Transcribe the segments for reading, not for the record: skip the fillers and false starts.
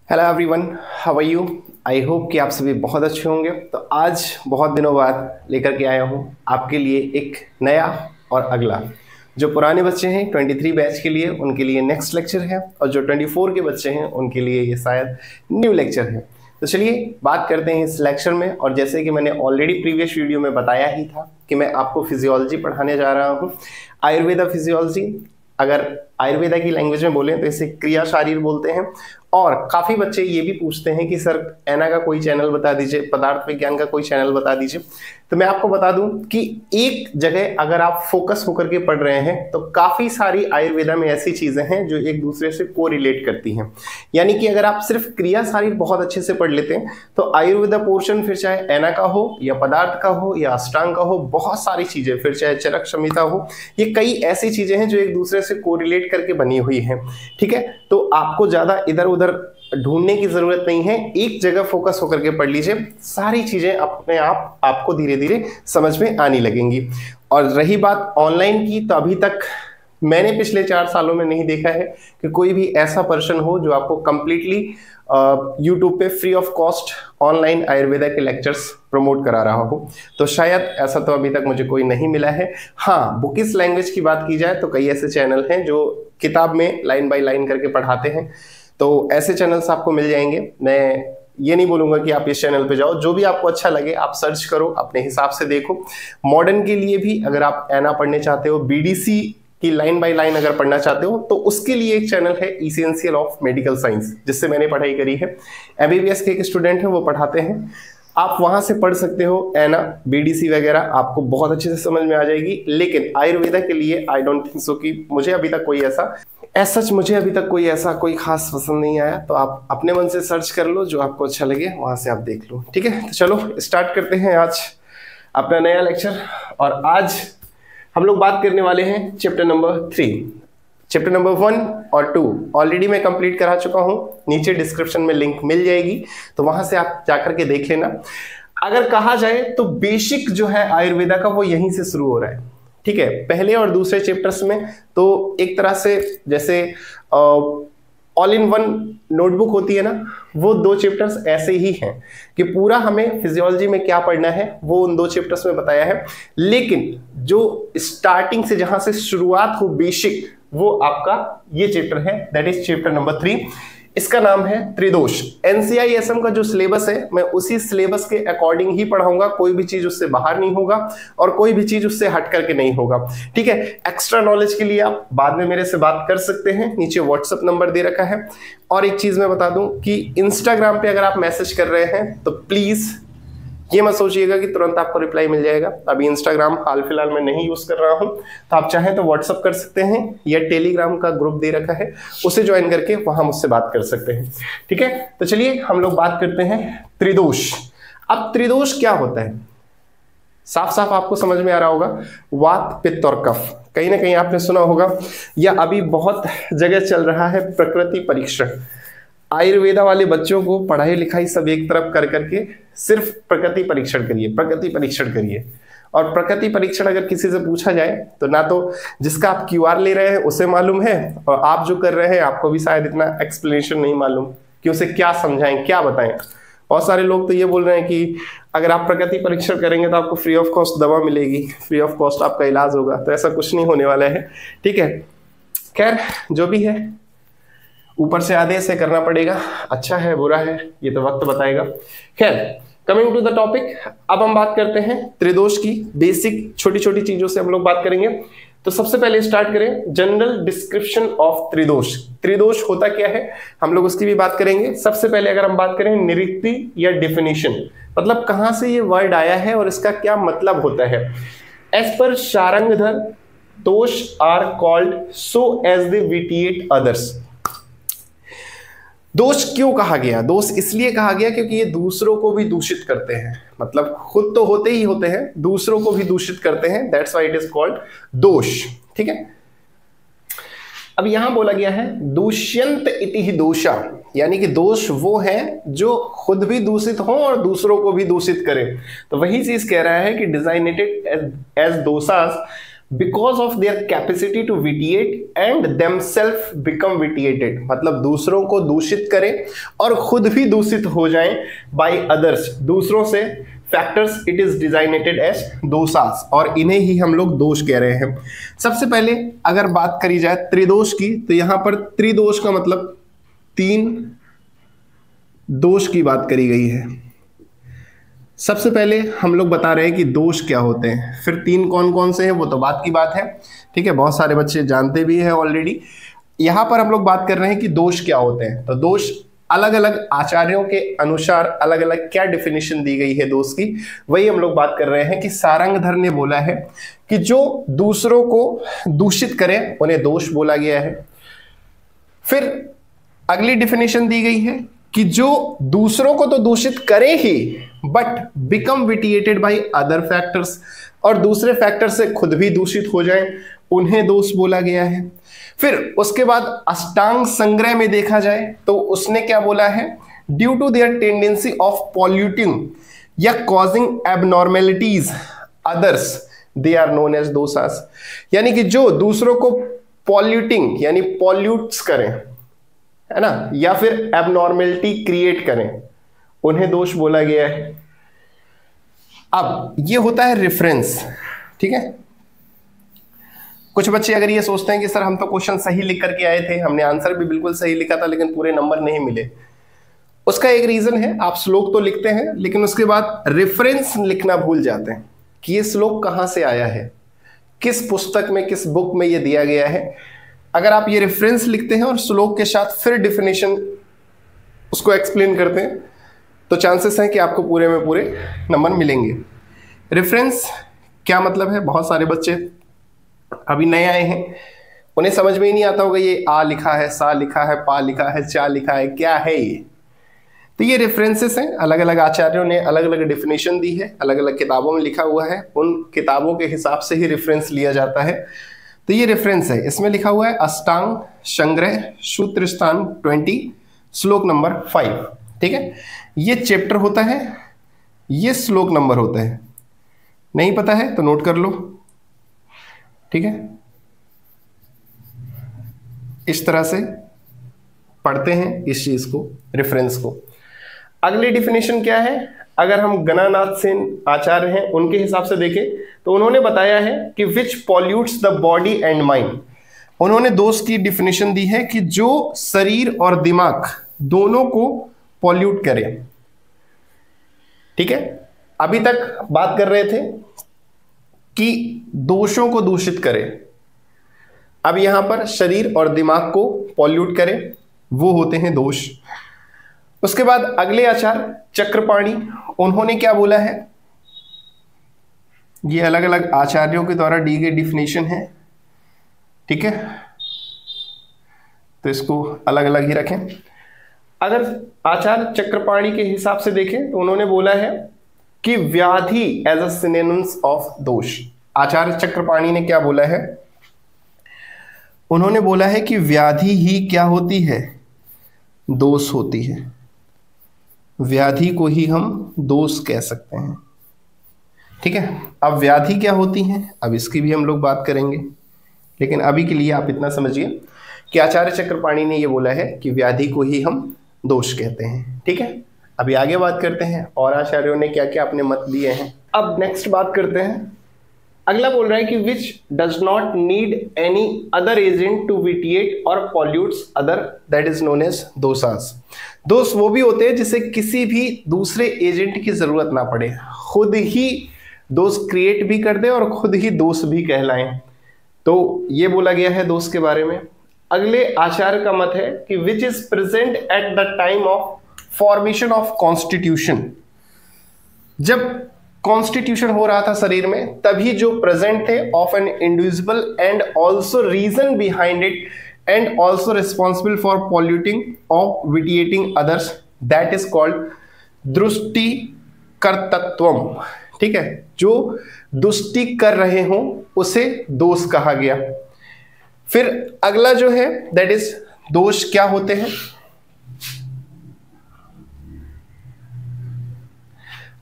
Hello everyone, how are you. I hope कि आप सभी बहुत अच्छे होंगे। तो आज बहुत दिनों बाद लेकर के आया हूँ आपके लिए एक नया और अगला। जो पुराने बच्चे हैं 23 बैच के लिए, उनके लिए नेक्स्ट लेक्चर है, और जो 24 के बच्चे हैं उनके लिए ये शायद न्यू लेक्चर है। तो चलिए बात करते हैं इस लेक्चर में। और जैसे कि मैंने ऑलरेडी प्रीवियस वीडियो में बताया ही था कि मैं आपको फिजियोलॉजी पढ़ाने जा रहा हूँ, आयुर्वेदा फिजियोलॉजी। अगर आयुर्वेदा की लैंग्वेज में बोलें तो इसे क्रिया शारीर बोलते हैं। और काफी बच्चे ये भी पूछते हैं कि सर एना का कोई चैनल बता दीजिए, पदार्थ विज्ञान का कोई चैनल बता दीजिए। तो मैं आपको बता दूं कि एक जगह अगर आप फोकस होकर के पढ़ रहे हैं तो काफी सारी आयुर्वेदा में ऐसी चीजें हैं जो एक दूसरे से कोरिलेट करती हैं। यानी कि अगर आप सिर्फ क्रिया शारीर बहुत अच्छे से पढ़ लेते हैं तो आयुर्वेदा पोर्शन फिर चाहे एना का हो या पदार्थ का हो या अष्टांग का हो, बहुत सारी चीजें, फिर चाहे चरक संहिता हो, ये कई ऐसी चीजें हैं जो एक दूसरे से कोरिलेट करके बनी हुई हैं। ठीक है, तो आपको ज्यादा इधर उधर ढूंढने की जरूरत नहीं है, एक जगह फोकस होकर के पढ़ लीजिए, सारी चीजें अपने आप आपको धीरे धीरे समझ में आने लगेंगी। और रही बात ऑनलाइन की, तो अभी तक मैंने पिछले 4 सालों में नहीं देखा है कि कोई भी ऐसा पर्सन हो जो आपको कंप्लीटली यूट्यूब पे free of cost online Ayurveda के लेक्चर्स प्रमोट करा रहा हो। तो शायद ऐसा तो अभी तक मुझे कोई नहीं मिला है। हाँ, बुकिश लैंग्वेज की बात की जाए तो कई ऐसे चैनल हैं जो किताब में लाइन बाय लाइन करके पढ़ाते हैं, तो ऐसे चैनल्स आपको मिल जाएंगे। मैं ये नहीं बोलूंगा कि आप इस चैनल पे जाओ, जो भी आपको अच्छा लगे आप सर्च करो, अपने हिसाब से देखो। मॉडर्न के लिए भी अगर आप एना पढ़ने चाहते हो, बीडीसी की लाइन बाय लाइन अगर पढ़ना चाहते हो, तो उसके लिए एक चैनल है इसेंशियल ऑफ मेडिकल साइंस, जिससे मैंने पढ़ाई करी है। एमबीबीएस के एक स्टूडेंट है, वो पढ़ाते हैं, आप वहां से पढ़ सकते हो। एना, बीडीसी वगैरह आपको बहुत अच्छे से समझ में आ जाएगी। लेकिन आयुर्वेदा के लिए आई डोंट थिंक सो कि मुझे अभी तक कोई ऐसा कोई खास पसंद नहीं आया। तो आप अपने मन से सर्च कर लो, जो आपको अच्छा लगे वहां से आप देख लो। ठीक है, तो चलो स्टार्ट करते हैं आज अपना नया लेक्चर। और आज हम लोग बात करने वाले हैं चैप्टर नंबर 3। चैप्टर नंबर 1 और 2 ऑलरेडी मैं कंप्लीट करा चुका हूं, नीचे डिस्क्रिप्शन में लिंक मिल जाएगी, तो वहां से आप जाकर के देख लेना। अगर कहा जाए तो बेसिक जो है आयुर्वेदा का वो यहीं से शुरू हो रहा है। ठीक है, पहले और दूसरे चैप्टर्स में तो एक तरह से जैसे ऑल इन वन नोटबुक होती है ना, वो 2 चैप्टर्स ऐसे ही हैं कि पूरा हमें फिजियोलॉजी में क्या पढ़ना है वो उन 2 चैप्टर्स में बताया है। लेकिन जो स्टार्टिंग से जहां से शुरुआत हो बेसिक, वो आपका ये चैप्टर है, दैट इज चैप्टर नंबर 3। इसका नाम है त्रिदोष। एनसीआईएसएम का जो सिलेबस है मैं उसी सिलेबस के अकॉर्डिंग ही पढ़ाऊंगा, कोई भी चीज उससे बाहर नहीं होगा और कोई भी चीज उससे हट करके नहीं होगा। ठीक है, एक्स्ट्रा नॉलेज के लिए आप बाद में मेरे से बात कर सकते हैं, नीचे व्हाट्सएप नंबर दे रखा है। और एक चीज मैं बता दूं कि इंस्टाग्राम पे अगर आप मैसेज कर रहे हैं तो प्लीज ये मत सोचिएगा कि तुरंत आपको रिप्लाई मिल जाएगा। अभी इंस्टाग्राम हाल फिलहाल में नहीं यूज कर रहा हूं, तो आप चाहें तो व्हाट्सअप कर सकते हैं या टेलीग्राम का ग्रुप दे रखा है, उसे ज्वाइन करके वहां मुझसे बात कर सकते हैं। ठीक है, तो चलिए हम लोग बात करते हैं त्रिदोष। अब त्रिदोष क्या होता है, साफ साफ आपको समझ में आ रहा होगा, वात पित्त और कफ। कहीं ना कहीं आपने सुना होगा, या अभी बहुत जगह चल रहा है प्रकृति परीक्षण। आयुर्वेदा वाले बच्चों को पढ़ाई लिखाई सब एक तरफ कर करके सिर्फ प्रकृति परीक्षण करिए, प्रकृति परीक्षण करिए। और प्रकृति परीक्षण अगर किसी से पूछा जाए तो ना तो जिसका आप क्यूआर ले रहे हैं उसे मालूम है, और आप जो कर रहे हैं आपको भी शायद इतना एक्सप्लेनेशन नहीं मालूम कि उसे क्या समझाएं, क्या बताएं। बहुत सारे लोग तो ये बोल रहे हैं कि अगर आप प्रकृति परीक्षण करेंगे तो आपको फ्री ऑफ कॉस्ट दवा मिलेगी, फ्री ऑफ कॉस्ट आपका इलाज होगा। तो ऐसा कुछ नहीं होने वाला है। ठीक है, खैर जो भी है, ऊपर से आदेश से करना पड़ेगा, अच्छा है बुरा है ये तो वक्त बताएगा। खैर, कमिंग टू द टॉपिक, अब हम बात करते हैं त्रिदोष की। बेसिक छोटी छोटी चीजों से हम लोग बात करेंगे। तो सबसे पहले स्टार्ट करें जनरल डिस्क्रिप्शन ऑफ त्रिदोष। त्रिदोष होता क्या है हम लोग उसकी भी बात करेंगे। सबसे पहले अगर हम बात करें निरुक्ति या डेफिनेशन, मतलब कहां से ये वर्ड आया है और इसका क्या मतलब होता है। As per Sharangdhar, dosha are called so as they vitiate others. दोष क्यों कहा गया, दोष इसलिए कहा गया क्योंकि ये दूसरों को भी दूषित करते हैं। मतलब खुद तो होते ही होते हैं, दूसरों को भी दूषित करते हैं, that's why it is called दोष। ठीक है, अब यहां बोला गया है दूष्यंत इति ही दोषा, यानी कि दोष वो है जो खुद भी दूषित हो और दूसरों को भी दूषित करे। तो वही चीज कह रहा है कि designated as doshas because of their capacity to vitiate and themself become vitiated, मतलब दूसरों को दूषित करें और खुद भी दूषित हो जाएं बाय अदर्स, दूसरों से। Factors it is designated as doshas, और इन्हें ही हम लोग दोष कह रहे हैं। सबसे पहले अगर बात करी जाए त्रिदोष की, तो यहां पर त्रिदोष का मतलब 3 दोष की बात करी गई है। सबसे पहले हम लोग बता रहे हैं कि दोष क्या होते हैं, फिर 3 कौन कौन से हैं वो तो बात की बात है, ठीक है, बहुत सारे बच्चे जानते भी हैं ऑलरेडी। यहां पर हम लोग बात कर रहे हैं कि दोष क्या होते हैं। तो दोष अलग अलग आचार्यों के अनुसार अलग अलग क्या डेफिनेशन दी गई है दोष की, वही हम लोग बात कर रहे हैं। कि सारंगधर ने बोला है कि जो दूसरों को दूषित करें उन्हें दोष बोला गया है। फिर अगली डेफिनेशन दी गई है कि जो दूसरों को तो दूषित करे ही but become vitiated by other factors, और दूसरे फैक्टर से खुद भी दूषित हो जाएं, उन्हें दोष बोला गया है। फिर उसके बाद अष्टांग संग्रह में देखा जाए तो उसने क्या बोला है, due to their tendency of polluting या causing abnormalities others they are known as doshas, यानी कि जो दूसरों को पॉल्यूटिंग यानी पॉल्यूट्स करें, है ना, या फिर एबनॉर्मेलिटी क्रिएट करें, उन्हें दोष बोला गया है। अब ये होता है रेफरेंस, ठीक है। कुछ बच्चे अगर ये सोचते हैं कि सर हम तो क्वेश्चन सही लिख करके आए थे, हमने आंसर भी बिल्कुल सही लिखा था, लेकिन पूरे नंबर नहीं मिले, उसका एक रीजन है, आप श्लोक तो लिखते हैं लेकिन उसके बाद रेफरेंस लिखना भूल जाते हैं कि ये श्लोक कहां से आया है, किस पुस्तक में, किस बुक में ये दिया गया है। अगर आप ये रेफरेंस लिखते हैं और श्लोक के साथ फिर डेफिनेशन उसको एक्सप्लेन करते हैं तो चांसेस हैं कि आपको पूरे में पूरे नंबर मिलेंगे। रेफरेंस क्या मतलब है, बहुत सारे बच्चे अभी नए आए हैं, उन्हें समझ में ही नहीं आता होगा ये आ लिखा है, सा लिखा है, पा लिखा है, चा लिखा है, क्या है ये। तो ये रेफरेंसेस हैं, अलग अलग आचार्यों ने अलग अलग डेफिनेशन दी है, अलग अलग किताबों में लिखा हुआ है, उन किताबों के हिसाब से ही रेफरेंस लिया जाता है। तो ये रेफरेंस है, इसमें लिखा हुआ है अष्टांग संग्रह सूत्र स्थान 20 श्लोक नंबर 5, ठीक है। ये चैप्टर होता है, ये श्लोक नंबर होता है, नहीं पता है तो नोट कर लो, ठीक है। इस तरह से पढ़ते हैं इस चीज को, रेफरेंस को। अगली डिफिनेशन क्या है, अगर हम गणानाथ सेन आचार्य हैं उनके हिसाब से देखें तो उन्होंने बताया है कि which pollutes the body and mind. उन्होंने दोष की डिफिनेशन दी है कि जो शरीर और दिमाग दोनों को पॉल्यूट करे, ठीक है। अभी तक बात कर रहे थे कि दोषों को दूषित करे, अब यहां पर शरीर और दिमाग को पॉल्यूट करे, वो होते हैं दोष। उसके बाद अगले आचार्य चक्रपाणी, उन्होंने क्या बोला है, ये अलग अलग आचार्यों के द्वारा दी गई डिफिनेशन है, ठीक है, तो इसको अलग अलग ही रखें। अगर आचार्य चक्रपाणी के हिसाब से देखें तो उन्होंने बोला है कि व्याधि एज अ सिनोनिम्स ऑफ दोष। आचार्य चक्रपाणी ने क्या बोला है, उन्होंने बोला है कि व्याधि ही क्या होती है, दोष होती है। व्याधि को ही हम दोष कह सकते हैं, ठीक है। अब व्याधि क्या होती है, अब इसकी भी हम लोग बात करेंगे, लेकिन अभी के लिए आप इतना समझिए कि आचार्य चक्रपाणी ने यह बोला है कि व्याधि को ही हम दोष कहते हैं, ठीक है। अभी आगे बात करते हैं और आचार्यों ने क्या क्या अपने मत दिए हैं। अब नेक्स्ट बात करते हैं, अगला बोल रहा है कि which does not need any other agent to vitiate और pollutes other, that is known as doshas. दोष वो भी होते हैं जिसे किसी भी दूसरे एजेंट की जरूरत ना पड़े, खुद ही दोष क्रिएट भी कर दे और खुद ही दोष भी कहलाएं, तो ये बोला गया है दोष के बारे में। अगले आचार्य का मत है कि which is present at the time of formation of constitution. जब कॉन्स्टिट्यूशन हो रहा था शरीर में, तभी जो प्रेजेंट थे of an individual and also reason behind it and also responsible for polluting और vitiating others, that is called दृष्टि कर्तृत्वम, ठीक है। जो दुष्टि कर रहे हों उसे दोष कहा गया। फिर अगला जो है दैट इज दोष क्या होते हैं।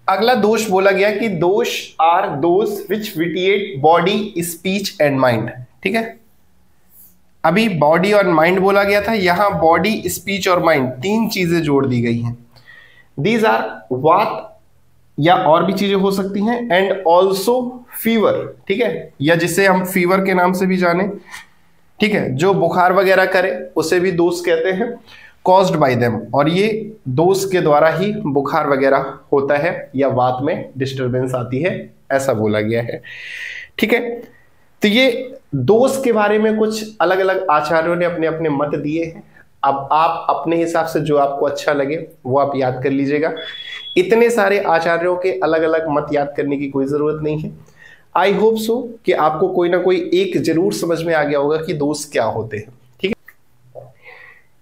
अगला दोष बोला गया कि dosha are dosha which vitiate body, speech and mind. ठीक है, अभी बॉडी और माइंड बोला गया था, यहां बॉडी, स्पीच और माइंड तीन चीजें जोड़ दी गई हैं। दीज आर वात या और भी चीजें हो सकती हैं, एंड ऑल्सो फीवर। ठीक है, या जिसे हम फीवर के नाम से भी जाने, ठीक है, जो बुखार वगैरह करे उसे भी दोष कहते हैं, कॉज्ड बाय देम, और ये दोष के द्वारा ही बुखार वगैरह होता है या वात में डिस्टरबेंस आती है, ऐसा बोला गया है। ठीक है, तो ये दोष के बारे में कुछ अलग अलग आचार्यों ने अपने अपने मत दिए हैं। अब आप अपने हिसाब से जो आपको अच्छा लगे वो आप याद कर लीजिएगा। इतने सारे आचार्यों के अलग अलग मत याद करने की कोई जरूरत नहीं है। आई होप सो कि आपको कोई ना कोई एक जरूर समझ में आ गया होगा कि दोष क्या होते हैं। ठीक है,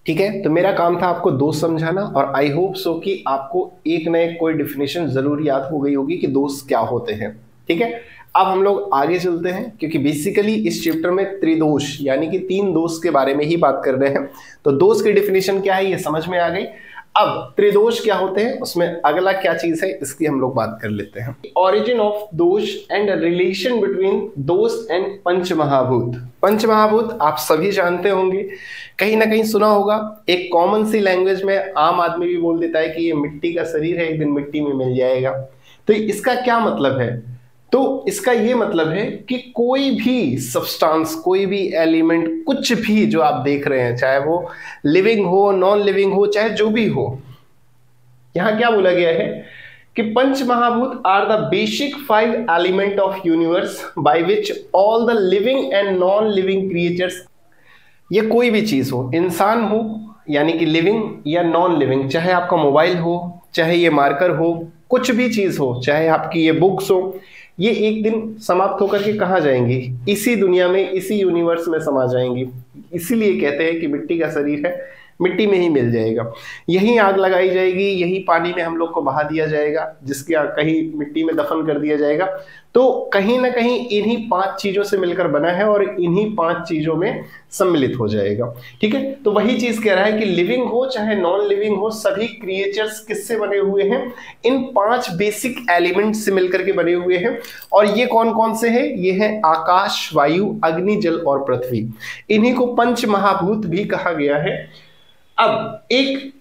ठीक है, तो मेरा काम था आपको दोष समझाना, और आई होप सो कि आपको एक न एक कोई डिफिनेशन जरूर याद हो गई होगी कि दोष क्या होते हैं। ठीक है, अब हम लोग आगे चलते हैं, क्योंकि बेसिकली इस चैप्टर में त्रिदोष यानी कि तीन दोष के बारे में ही बात कर रहे हैं। तो दोष की डिफिनेशन क्या है ये समझ में आ गई। अब त्रिदोष क्या होते हैं, उसमें अगला क्या चीज है इसकी हम लोग बात कर लेते हैं। ओरिजिन ऑफ दोष एंड रिलेशन बिटवीन दोष एंड पंचमहाभूत। पंचमहाभूत आप सभी जानते होंगे, कहीं ना कहीं सुना होगा। एक कॉमन सी लैंग्वेज में आम आदमी भी बोल देता है कि ये मिट्टी का शरीर है, एक दिन मिट्टी में मिल जाएगा। तो इसका क्या मतलब है? तो इसका ये मतलब है कि कोई भी सब्सटेंस, कोई भी एलिमेंट, कुछ भी जो आप देख रहे हैं, चाहे वो लिविंग हो, नॉन लिविंग हो, चाहे जो भी हो, यहां क्या बोला गया है कि pancha mahabhuta are the basic 5 element of universe by which all the living and non living creatures, ये कोई भी चीज हो, इंसान हो यानी कि लिविंग या नॉन लिविंग, चाहे आपका मोबाइल हो, चाहे ये मार्कर हो, कुछ भी चीज हो, चाहे आपकी ये बुक्स हो, ये एक दिन समाप्त होकर के कहाँ जाएंगी? इसी दुनिया में, इसी यूनिवर्स में समा जाएंगी। इसीलिए कहते हैं कि मिट्टी का शरीर है, मिट्टी में ही मिल जाएगा, यहीं आग लगाई जाएगी, यही पानी में हम लोग को बहा दिया जाएगा, जिसके कहीं मिट्टी में दफन कर दिया जाएगा। तो कहीं ना कहीं इन्हीं 5 चीजों से मिलकर बना है और इन्हीं 5 चीजों में सम्मिलित हो जाएगा। ठीक है, तो वही चीज कह रहा है कि लिविंग हो चाहे नॉन लिविंग हो, सभी क्रिएचर्स किससे बने हुए हैं? इन 5 बेसिक एलिमेंट से मिलकर के बने हुए हैं। और ये कौन कौन से हैं? ये है आकाश, वायु, अग्नि, जल और पृथ्वी। इन्हीं को पंच महाभूत भी कहा गया है। अब एक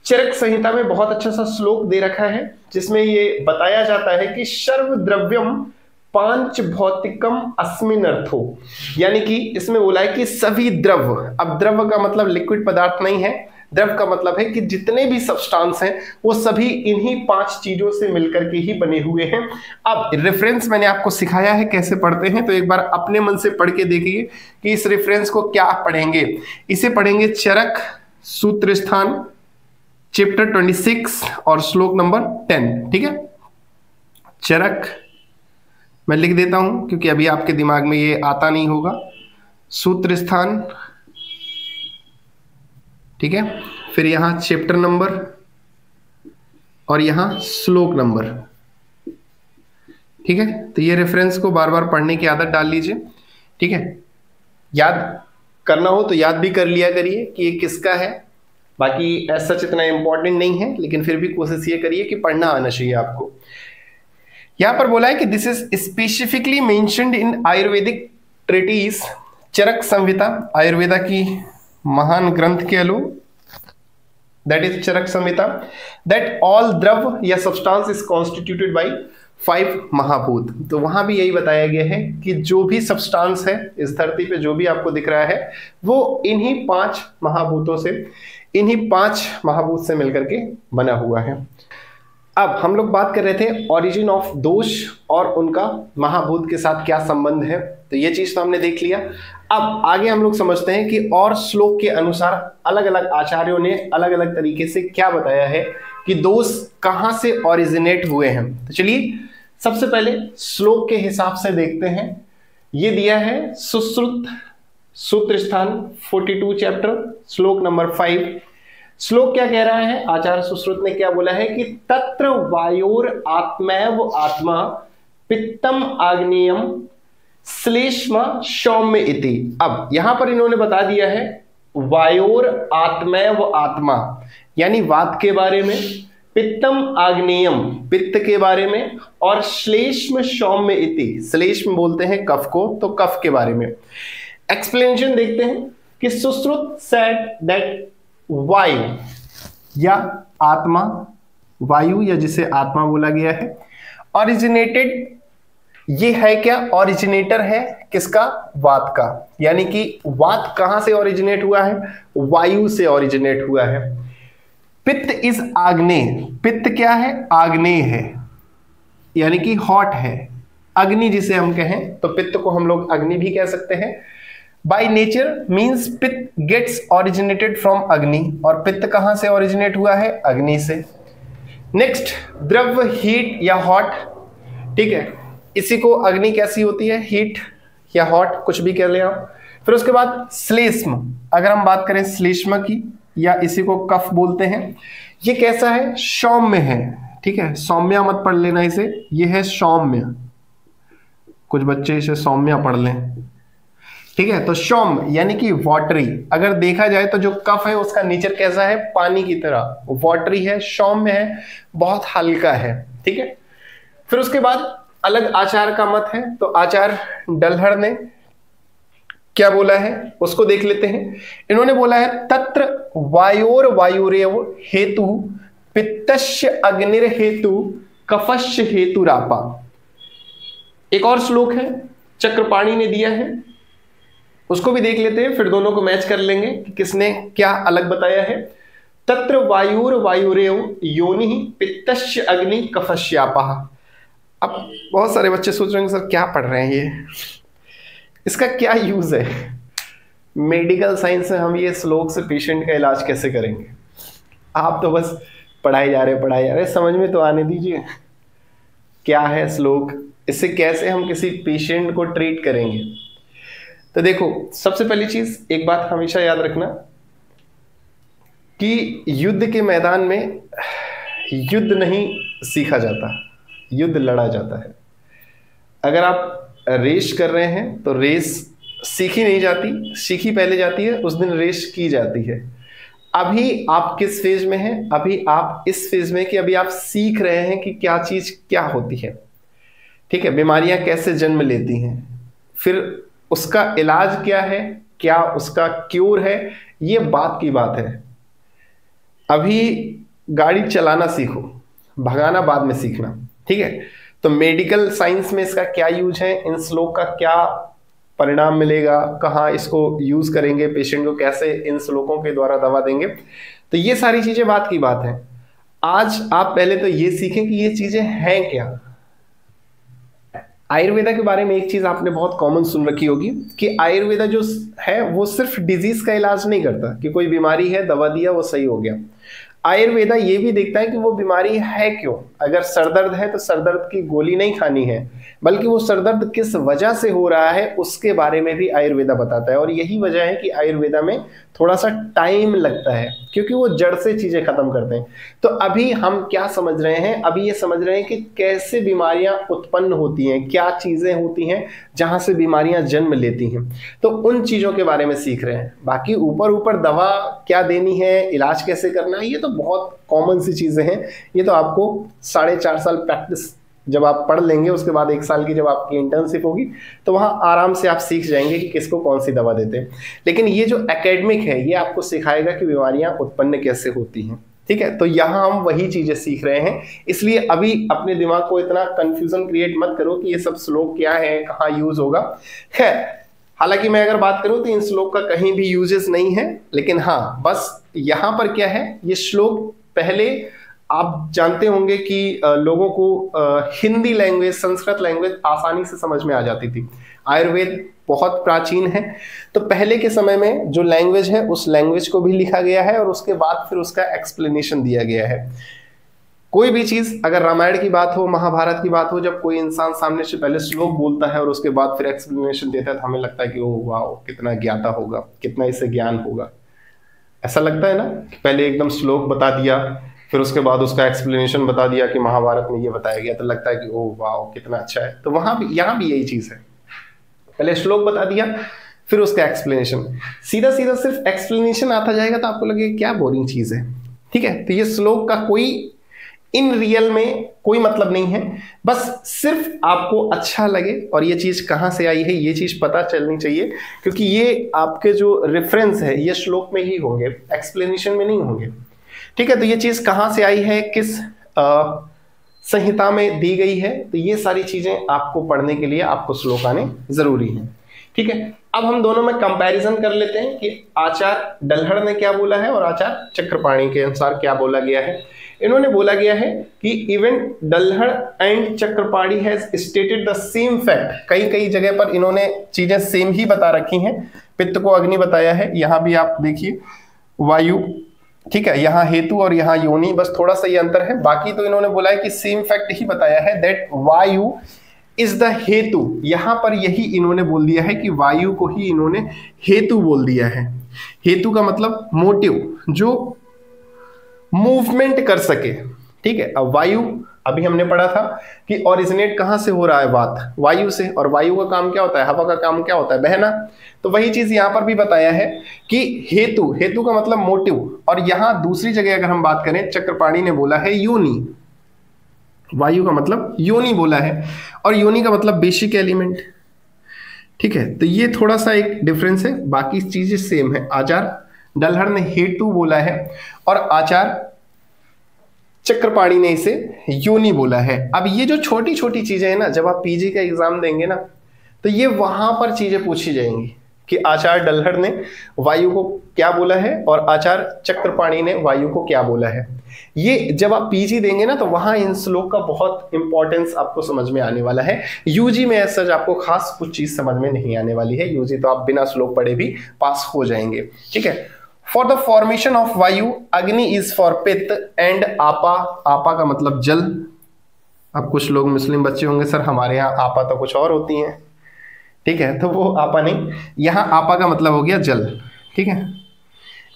चरक संहिता में बहुत अच्छा सा श्लोक दे रखा है, जिसमें ये बताया जाता है कि सर्व द्रव्यम पांच भौतिकम अस्मिन अर्थो, यानी कि इसमें बोला है कि सभी द्रव, अब द्रव का मतलब लिक्विड पदार्थ नहीं है, द्रव का मतलब है कि जितने भी सब्सटेंस हैं वो सभी इन्हीं 5 चीजों से मिलकर के ही बने हुए हैं। अब रेफरेंस मैंने आपको सिखाया है कैसे पढ़ते हैं, तो एक बार अपने मन से पढ़ के देखिए कि इस रेफरेंस को क्या पढ़ेंगे। इसे पढ़ेंगे चरक सूत्र स्थान चैप्टर 26 और श्लोक नंबर 10। ठीक है, चरक मैं लिख देता हूं क्योंकि अभी आपके दिमाग में ये आता नहीं होगा। सूत्र स्थान, ठीक है, फिर यहां चैप्टर नंबर और यहां श्लोक नंबर। ठीक है, तो ये रेफरेंस को बार बार पढ़ने की आदत डाल लीजिए। ठीक है, याद करना हो तो याद भी कर लिया करिए कि ये किसका है। बाकी ऐसा सच इतना इंपॉर्टेंट नहीं है, लेकिन फिर भी कोशिश ये करिए कि पढ़ना आना चाहिए आपको। यहां पर बोला है कि this is specifically mentioned in Ayurvedic treatise, Charaka Samhita, Ayurveda की महान ग्रंथ कह लो, that is Charaka Samhita, that all drava या सब्सटेंस इज कॉन्स्टिट्यूटेड बाय 5 महाभूत। तो वहां भी यही बताया गया है कि जो भी सब्सटेंस है इस धरती पे, जो भी आपको दिख रहा है, वो इन्हीं 5 महाभूतों से, इन्हीं 5 महाभूत से मिलकर के बना हुआ है। अब हम लोग बात कर रहे थे ओरिजिन ऑफ दोष और उनका महाभूत के साथ क्या संबंध है, तो ये चीज तो हमने देख लिया। अब आगे हम लोग समझते हैं कि और श्लोक के अनुसार अलग अलग आचार्यों ने अलग अलग तरीके से क्या बताया है कि दोष कहां से ओरिजिनेट हुए हैं। तो चलिए सबसे पहले श्लोक के हिसाब से देखते हैं। ये दिया है सुश्रुत सूत्र स्थान 42 चैप्टर श्लोक नंबर 5। श्लोक क्या कह रहा है? आचार्य सुश्रुत ने क्या बोला है कि तत्र वायोर आत्मैव आत्मा पित्तम आग्नेयम श्लेष्म सौम्य इति। अब यहां पर इन्होंने बता दिया है वायोर आत्मैव आत्मा, यानी वात के बारे में, पित्तम आग्नेयम पित्त के बारे में, और श्लेष्म सौम्य इति, श्लेष्म बोलते हैं कफ को, तो कफ के बारे में। एक्सप्लेनेशन देखते हैं कि सुश्रुत सेड दैट वायु या आत्मा, वायु या जिसे आत्मा बोला गया है, ओरिजिनेटेड, ये है क्या, ओरिजिनेटर है किसका, वात का, यानी कि वात कहां से ओरिजिनेट हुआ है, वायु से ओरिजिनेट हुआ है। पित्त इज आग्नेय, पित्त क्या है, आग्नेय है, यानी कि हॉट है, अग्नि जिसे हम कहें, तो पित्त को हम लोग अग्नि भी कह सकते हैं। बाय नेचर मींस पित्त गेट्स ओरिजिनेटेड फ्रॉम अग्नि, और पित्त कहां से ओरिजिनेट हुआ है, अग्नि से। नेक्स्ट, द्रव्य हीट या हॉट, ठीक है, इसी को अग्नि कैसी होती है, हीट या हॉट, कुछ भी कह लें आप। फिर उसके बाद श्लेष्म, अगर हम बात करें श्लेष्म की, या इसी को कफ बोलते हैं, ये कैसा है, सौम्य है, ठीक है, सौम्य मत पढ़ लेना इसे, ये है सौम्य, कुछ बच्चे इसे सौम्य पढ़ लें, ठीक है। तो सौम्य यानी कि वाटरी, अगर देखा जाए तो जो कफ है उसका नेचर कैसा है, पानी की तरह, वाटरी है, सौम्य है, बहुत हल्का है, ठीक है। फिर उसके बाद अलग आचार का मत है, तो आचार डल्हर ने क्या बोला है उसको देख लेते हैं। इन्होंने बोला है तत्र वायोर वायुरेव हेतु पित्तस्य अग्निर हेतु कफस्य हेतुरापा। एक और श्लोक है चक्रपाणी ने दिया है, उसको भी देख लेते हैं, फिर दोनों को मैच कर लेंगे कि किसने क्या अलग बताया है। तत्र वायुर वायुरेव योनि पित्तस्य अग्नि कफस्यापः। अब बहुत सारे बच्चे सोच रहे हैं सर क्या पढ़ रहे हैं ये, इसका क्या यूज है, मेडिकल साइंस में हम ये श्लोक से पेशेंट का इलाज कैसे करेंगे। आप तो बस पढ़ाई जा रहे, समझ में तो आने दीजिए क्या है श्लोक, इससे कैसे हम किसी पेशेंट को ट्रीट करेंगे। तो देखो, सबसे पहली चीज एक बात हमेशा याद रखना कि युद्ध के मैदान में युद्ध नहीं सीखा जाता, युद्ध लड़ा जाता है। अगर आप रेस कर रहे हैं तो रेस सीखी नहीं जाती, सीखी पहले जाती है, उस दिन रेस की जाती है। अभी आप किस फेज में हैं, अभी आप इस फेज में कि अभी आप सीख रहे हैं कि क्या चीज क्या होती है, ठीक है, बीमारियां कैसे जन्म लेती हैं, फिर उसका इलाज क्या है, क्या उसका क्योर है, ये बात की बात है। अभी गाड़ी चलाना सीखो, भगाना बाद में सीखना, ठीक है। तो मेडिकल साइंस में इसका क्या यूज है, इन श्लोक का क्या परिणाम मिलेगा, कहाँ इसको यूज करेंगे, पेशेंट को कैसे इन श्लोकों के द्वारा दवा देंगे, तो ये सारी चीजें बात की बात है। आज आप पहले तो ये सीखें कि ये चीजें हैं क्या। आयुर्वेदा के बारे में एक चीज आपने बहुत कॉमन सुन रखी होगी कि आयुर्वेदा जो है वो सिर्फ डिजीज का इलाज नहीं करता कि कोई बीमारी है दवा दिया वो सही हो गया। आयुर्वेदा ये भी देखता है कि वो बीमारी है क्यों। अगर सरदर्द है तो सरदर्द की गोली नहीं खानी है, बल्कि वो सरदर्द किस वजह से हो रहा है उसके बारे में भी आयुर्वेदा बताता है। और यही वजह है कि आयुर्वेदा में थोड़ा सा टाइम लगता है, क्योंकि वो जड़ से चीजें खत्म करते हैं। तो अभी हम क्या समझ रहे हैं, अभी ये समझ रहे हैं कि कैसे बीमारियां उत्पन्न होती हैं, क्या चीजें होती हैं जहां से बीमारियां जन्म लेती हैं, तो उन चीजों के बारे में सीख रहे हैं। बाकी ऊपर ऊपर दवा क्या देनी है, इलाज कैसे करना है, ये तो बहुत कॉमन सी चीजें हैं। ये तो आपको 4.5 साल प्रैक्टिस जब आप पढ़ लेंगे, उसके बाद 1 साल की जब आपकी इंटर्नशिप होगी तो वहां आराम से आप सीख जाएंगे कि किसको कौन सी दवा देते हैं। लेकिन ये जो एकेडमिक है ये आपको सिखाएगा कि बीमारियां उत्पन्न कैसे होती हैं, ठीक है। तो यहाँ हम वही चीजें सीख रहे हैं, इसलिए अभी अपने दिमाग को इतना कंफ्यूजन क्रिएट मत करो कि ये सब श्लोक क्या है, कहाँ यूज होगा। है, हालांकि मैं अगर बात करूं तो इन श्लोक का कहीं भी यूजेस नहीं है, लेकिन हाँ बस यहाँ पर क्या है, ये श्लोक पहले आप जानते होंगे कि लोगों को हिंदी लैंग्वेज, संस्कृत लैंग्वेज आसानी से समझ में आ जाती थी। आयुर्वेद बहुत प्राचीन है, तो पहले के समय में जो लैंग्वेज है उस लैंग्वेज को भी लिखा गया है और उसके बाद फिर उसका एक्सप्लेनेशन दिया गया है। कोई भी चीज, अगर रामायण की बात हो, महाभारत की बात हो, जब कोई इंसान सामने से पहले श्लोक बोलता है और उसके बाद फिर एक्सप्लेनेशन देता है तो हमें लगता है कि ओह वाह, कितना ज्ञाता होगा, कितना इससे ज्ञान होगा। ऐसा लगता है ना कि पहले एकदम श्लोक बता दिया, फिर उसके बाद उसका एक्सप्लेनेशन बता दिया कि महाभारत में ये बताया गया, तो लगता है कि ओह वाह कितना अच्छा है। तो वहां भी, यहाँ भी यही चीज है, पहले श्लोक बता दिया फिर उसका एक्सप्लेनेशन। सीधा सीधा सिर्फ एक्सप्लेनेशन आता जाएगा तो आपको लगेगा क्या बोरिंग चीज है, ठीक है। तो ये श्लोक का कोई इन रियल में कोई मतलब नहीं है, बस सिर्फ आपको अच्छा लगे और ये चीज कहां से आई है ये चीज पता चलनी चाहिए, क्योंकि ये आपके जो रेफरेंस है ये श्लोक में ही होंगे, एक्सप्लेनेशन में नहीं होंगे। ठीक है, तो ये चीज कहां से आई है, किस संहिता में दी गई है, तो ये सारी चीजें आपको पढ़ने के लिए आपको श्लोक आने जरूरी है। ठीक है, अब हम दोनों में कंपैरिजन कर लेते हैं कि आचार्य डल्हड़ ने क्या बोला है और आचार्य चक्रपाणी के अनुसार क्या बोला गया है। इन्होंने बोला गया है कि even Dalhana and Chakrapani has stated the same fact. कई जगह पर इन्होंने चीजें सेम ही बता रखी हैं। पित्त को अग्नि बताया है, यहां भी आप देखिए वायु, ठीक है, यहाँ हेतु और यहाँ योनि, बस थोड़ा सा ये अंतर है। बाकी तो इन्होंने बोला है कि सेम फैक्ट ही बताया है, दैट वायु इज द हेतु। यहां पर यही इन्होंने बोल दिया है कि वायु को ही इन्होंने हेतु बोल दिया है। हेतु का मतलब मोटिव, जो मूवमेंट कर सके। ठीक है, अब वायु अभी हमने पढ़ा था कि ओरिजिनेट कहां से हो रहा है, बात वायु से, और वायु का काम क्या होता है, हवा का काम क्या होता है, बहना। तो वही चीज यहां पर भी बताया है कि हेतु, हेतु का मतलब मोटिव। और यहां दूसरी जगह अगर हम बात करें, चक्रपाणी ने बोला है योनि, वायु का मतलब योनि बोला है, और योनि का मतलब बेसिक एलिमेंट। ठीक है, तो ये थोड़ा सा एक डिफरेंस है, बाकी चीजें सेम है। आचार्य डल्हड़ ने हेतु बोला है और आचार्य चक्रपाणी ने इसे योनि बोला है। अब ये जो छोटी छोटी चीजें हैं ना, जब आप पीजी का एग्जाम देंगे ना, तो ये वहां पर चीजें पूछी जाएंगी कि आचार्य डल्हड़ ने वायु को क्या बोला है और आचार्य चक्रपाणी ने वायु को क्या बोला है। ये जब आप पीजी देंगे ना, तो वहां इन श्लोक का बहुत इंपॉर्टेंस आपको समझ में आने वाला है। यूजी में ऐसा आपको खास कुछ चीज समझ में नहीं आने वाली है। यूजी तो आप बिना श्लोक पढ़े भी पास हो जाएंगे। ठीक है, फॉर द फॉर्मेशन ऑफ वायु अग्नि इज फॉर पित्त एंड आपा, आपा का मतलब जल। अब कुछ लोग मुस्लिम बच्चे होंगे, सर हमारे यहाँ आपा तो कुछ और होती हैं। ठीक है, तो वो आपा नहीं, यहाँ आपा का मतलब हो गया जल। ठीक है,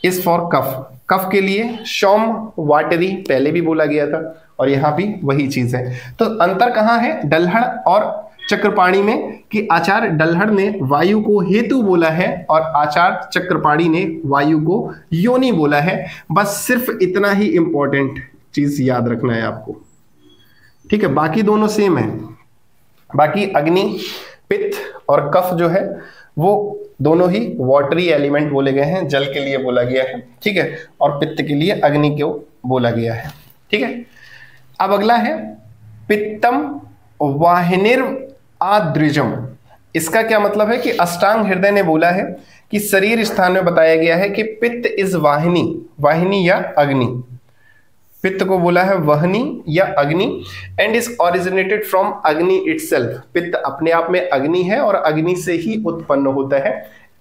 इज फॉर कफ, कफ के लिए शौम वाटरी पहले भी बोला गया था, और यहाँ भी वही चीज है। तो अंतर कहाँ है डल्हड़ और चक्रपाणी में, कि आचार्य डल्हड़ ने वायु को हेतु बोला है और आचार्य चक्रपाणी ने वायु को योनि बोला है। बस सिर्फ इतना ही इंपॉर्टेंट चीज याद रखना है आपको। ठीक है, बाकी दोनों सेम है। बाकी अग्नि, पित्त और कफ जो है वो दोनों ही वाटरी एलिमेंट बोले गए हैं, जल के लिए बोला गया है। ठीक है, और पित्त के लिए अग्नि को बोला गया है। ठीक है, अब अगला है पित्तम वाहिनीर आद्रिजम। इसका क्या मतलब है कि अष्टांग हृदय ने बोला है कि शरीर स्थान में बताया गया है कि पित्त इज वाहिनी, वाहिनी या अग्नि। पित्त को बोला है वहनी या अग्नि, एंड इज ओरिजिनेटेड फ्रॉम अग्नि इटसेल्फ। पित्त अपने आप में अग्नि है और अग्नि से ही उत्पन्न होता है,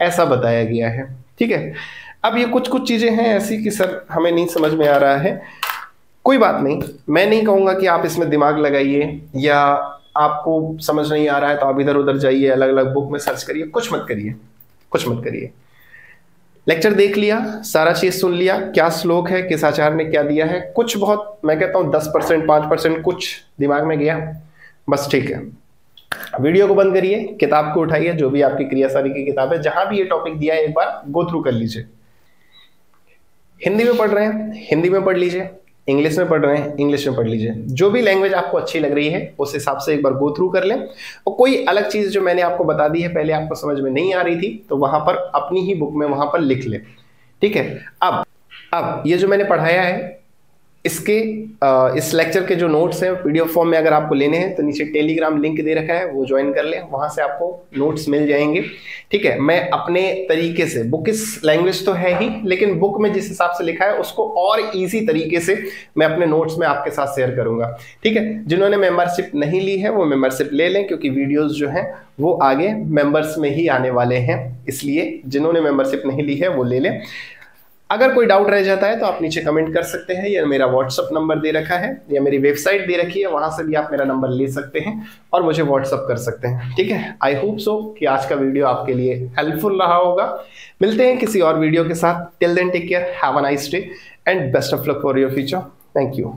ऐसा बताया गया है। ठीक है, अब ये कुछ कुछ चीजें हैं ऐसी कि सर हमें नहीं समझ में आ रहा है, कोई बात नहीं। मैं नहीं कहूंगा कि आप इसमें दिमाग लगाइए, या आपको समझ नहीं आ रहा है तो आप इधर उधर जाइए, अलग अलग बुक में सर्च करिए, कुछ मत करिए, कुछ मत करिए। लेक्चर देख लिया, सारा चीज सुन लिया, क्या श्लोक है, किस आचार्य ने क्या दिया है, कुछ बहुत मैं कहता हूं 10% 5% कुछ दिमाग में गया, बस ठीक है। वीडियो को बंद करिए, किताब को उठाइए, जो भी आपकी क्रियासारी की किताब है, जहां भी ये टॉपिक दिया है एक बार गो थ्रू कर लीजिए। हिंदी में पढ़ रहे हैं हिंदी में पढ़ लीजिए, इंग्लिश में पढ़ रहे हैं इंग्लिश में पढ़ लीजिए, जो भी लैंग्वेज आपको अच्छी लग रही है उस हिसाब से एक बार गो थ्रू कर लें। और कोई अलग चीज जो मैंने आपको बता दी है पहले आपको समझ में नहीं आ रही थी, तो वहां पर अपनी ही बुक में वहां पर लिख लें। ठीक है, अब ये जो मैंने पढ़ाया है इसके इस लेक्चर के जो नोट्स हैं पीडीएफ फॉर्म में अगर आपको लेने हैं तो नीचे टेलीग्राम लिंक दे रखा है, वो ज्वाइन कर लें, वहां से आपको नोट्स मिल जाएंगे। ठीक है, मैं अपने तरीके से, बुक इस लैंग्वेज तो है ही, लेकिन बुक में जिस हिसाब से लिखा है उसको और इजी तरीके से मैं अपने नोट्स में आपके साथ शेयर करूंगा। ठीक है, जिन्होंने मेंबरशिप नहीं ली है वो मेंबरशिप ले लें, क्योंकि वीडियोस जो हैं वो आगे मेंबर्स में ही आने वाले हैं, इसलिए जिन्होंने मेंबरशिप नहीं ली है वो ले लें। अगर कोई डाउट रह जाता है तो आप नीचे कमेंट कर सकते हैं, या मेरा व्हाट्सअप नंबर दे रखा है या मेरी वेबसाइट दे रखी है, वहां से भी आप मेरा नंबर ले सकते हैं और मुझे व्हाट्सअप कर सकते हैं। ठीक है, आई होप सो कि आज का वीडियो आपके लिए हेल्पफुल रहा होगा। मिलते हैं किसी और वीडियो के साथ, till then take care, have a nice day and best of luck for your future. Thank you.